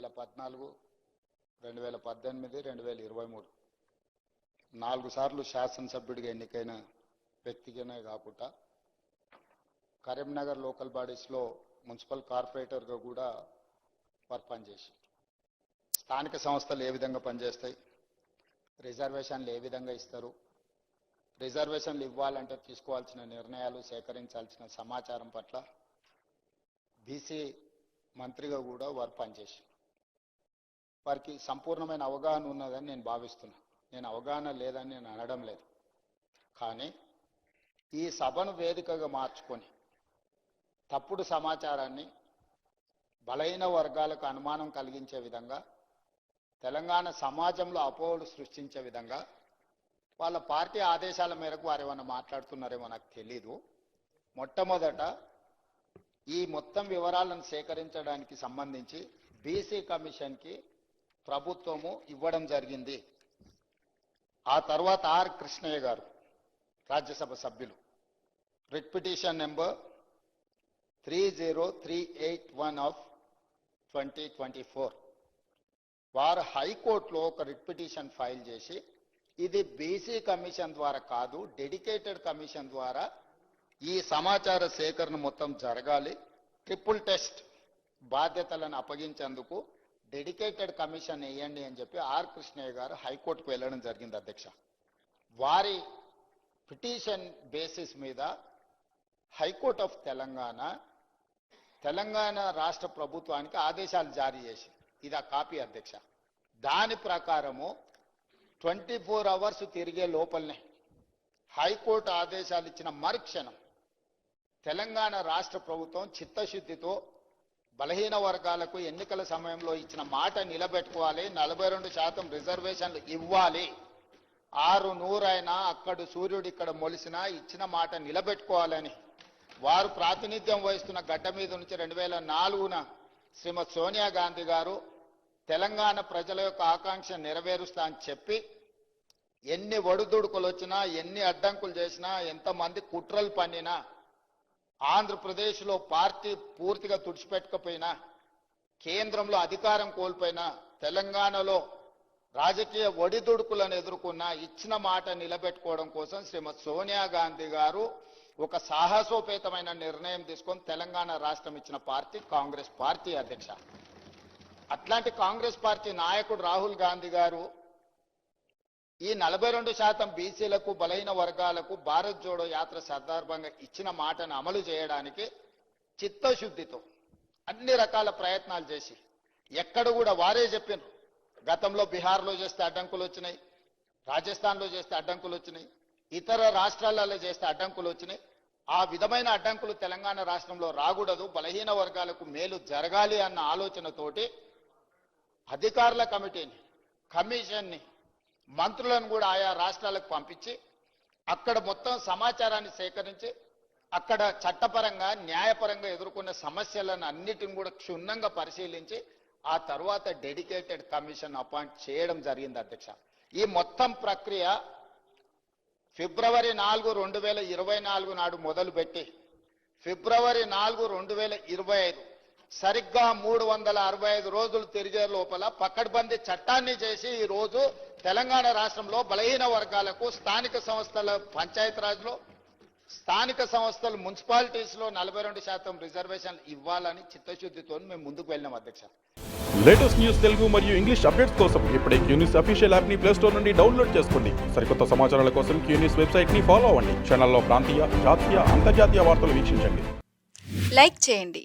2014, 2018, 2023 4 సార్లు శాసనసభ్యుడిగా ఎన్నికైన వ్యక్తిగానే కాకుండా కరీంనగర్ లోకల్ బాడీస్లో మున్సిపల్ కార్పొరేటర్గా కూడా పనిచేసి స్థానిక సంస్థలు ఏ విధంగా పనిచేస్తాయి, రిజర్వేషన్లు ఏ విధంగా ఇస్తారు, రిజర్వేషన్లు ఇవ్వాలంటే తీసుకోవాల్సిన నిర్ణయాలు, సేకరించాల్సిన సమాచారం పట్ల బీసీ మంత్రిగా కూడా వారు పనిచేసి వారికి సంపూర్ణమైన అవగాహన ఉన్నదని నేను భావిస్తున్నాను. నేను అవగాహన లేదని నేను అనడం లేదు. కానీ ఈ సభను వేదికగా మార్చుకొని తప్పుడు సమాచారాన్ని బలహీన వర్గాలకు అనుమానం కలిగించే విధంగా, తెలంగాణ సమాజంలో అపోహలు సృష్టించే విధంగా వాళ్ళ పార్టీ ఆదేశాల మేరకు వారు ఏమన్నా మాట్లాడుతున్నారేమో నాకు తెలీదు. మొట్టమొదట ఈ మొత్తం వివరాలను సేకరించడానికి సంబంధించి బీసీ కమిషన్కి ప్రభుత్వము ఇవ్వడం జరిగింది. ఆ తర్వాత ఆర్ కృష్ణయ్య గారు రాజ్యసభ సభ్యులు రిట్ పిటిషన్ నెంబర్ 30381 ఆఫ్ 2024 వారు హైకోర్టులో ఒక రిట్ పిటిషన్ ఫైల్ చేసి ఇది బీసీ కమిషన్ ద్వారా కాదు, డెడికేటెడ్ కమిషన్ ద్వారా ఈ సమాచార సేకరణ మొత్తం జరగాలి, ట్రిపుల్ టెస్ట్ బాధ్యతలను అప్పగించేందుకు డెడికేటెడ్ కమిషన్ వేయండి అని చెప్పి ఆర్ కృష్ణయ్య గారు హైకోర్టుకు వెళ్ళడం జరిగింది అధ్యక్ష. వారి పిటిషన్ బేసిస్ మీద హైకోర్ట్ ఆఫ్ తెలంగాణ రాష్ట్ర ప్రభుత్వానికి ఆదేశాలు జారీ చేసి, ఇది ఆ కాపీ అధ్యక్ష. దాని ప్రకారము 24 అవర్స్ తిరిగే లోపలనే హైకోర్టు ఆదేశాలు ఇచ్చిన మరుక్షణం తెలంగాణ రాష్ట్ర ప్రభుత్వం చిత్తశుద్ధితో బలహీన వర్గాలకు ఎన్నికల సమయంలో ఇచ్చిన మాట నిలబెట్టుకోవాలి, 42% రిజర్వేషన్లు ఇవ్వాలి, 600 అయినా అక్కడ సూర్యుడు ఇక్కడ మొలిసినా ఇచ్చిన మాట నిలబెట్టుకోవాలని వారు ప్రాతినిధ్యం వహిస్తున్న గడ్డ మీద నుంచి 2004న శ్రీమతి సోనియా గాంధీ గారు తెలంగాణ ప్రజల యొక్క ఆకాంక్ష నెరవేరుస్తా అని చెప్పి ఎన్ని ఒడుదుడుకులు వచ్చినా, ఎన్ని అడ్డంకులు చేసినా, ఎంతమంది కుట్రలు పన్నినా, ఆంధ్రప్రదేశ్లో పార్టీ పూర్తిగా తుడిచిపెట్టకపోయినా, కేంద్రంలో అధికారం కోల్పోయినా, తెలంగాణలో రాజకీయ ఒడిదుడుకులను ఎదుర్కొన్న ఇచ్చిన మాట నిలబెట్టుకోవడం కోసం శ్రీమతి సోనియా గాంధీ గారు ఒక సాహసోపేతమైన నిర్ణయం తీసుకొని తెలంగాణ రాష్ట్రం ఇచ్చిన పార్టీ కాంగ్రెస్ పార్టీ అధ్యక్ష. అట్లాంటి కాంగ్రెస్ పార్టీ నాయకుడు రాహుల్ గాంధీ గారు ఈ 42% బీసీలకు, బలహీన వర్గాలకు భారత్ జోడో యాత్ర సందర్భంగా ఇచ్చిన మాటను అమలు చేయడానికి చిత్తశుద్ధితో అన్ని రకాల ప్రయత్నాలు చేసి ఎక్కడ కూడా వారే చెప్పినారు, గతంలో బీహార్లో చేస్తే అడ్డంకులు వచ్చినాయి, రాజస్థాన్లో చేస్తే అడ్డంకులు వచ్చినాయి, ఇతర రాష్ట్రాలలో చేస్తే అడ్డంకులు వచ్చినాయి. ఆ విధమైన అడ్డంకులు తెలంగాణ రాష్ట్రంలో రాకూడదు, బలహీన వర్గాలకు మేలు జరగాలి అన్న ఆలోచనతోటి అధికారుల కమిషన్ని, మంత్రులను కూడా ఆయా రాష్ట్రాలకు పంపించి అక్కడ మొత్తం సమాచారాన్ని సేకరించి అక్కడ చట్టపరంగా, న్యాయపరంగా ఎదుర్కొన్న సమస్యలను అన్నిటిని కూడా క్షుణ్ణంగా పరిశీలించి ఆ తర్వాత డెడికేటెడ్ కమిషన్ అపాయింట్ చేయడం జరిగింది అధ్యక్ష. ఈ మొత్తం ప్రక్రియ ఫిబ్రవరి 4, 2024 నాడు మొదలుపెట్టి ఫిబ్రవరి 4, 2025 సరిగ్గా 365 రోజులు తిరిగే లోపల పకడ్బందీ చట్టాన్ని చేసి ఈ రోజు తెలంగాణ రాష్ట్రంలో బలహీన వర్గాలకు స్థానిక సంస్థల పంచాయతీరాజ్లో, స్థానిక సంస్థలు మున్సిపాలిటీస్లో 42% రిజర్వేషన్లు ఇవ్వాలని చిత్తశుద్ధితో మేము ముందుకు వెళ్ళినాం అధ్యక్ష. లేటెస్ట్ న్యూస్ తెలుగు మరియు ఇంగ్లీష్ అప్డేట్స్ కోసం ఇప్పుడే క్యూన్యూస్ అఫీషియల్ యాప్ ని ప్లే స్టోర్ నుండి డౌన్లోడ్ చేసుకోండి. సరికొత్త సమాచారాల కోసం క్యూన్యూస్ వెబ్సైట్ ని ఫాలో అవ్వండి. ఛానల్లో ప్రాంతీయ, జాతీయ, అంతర్జాతీయ వార్తలు వీక్షించండి. లైక్ చేయండి.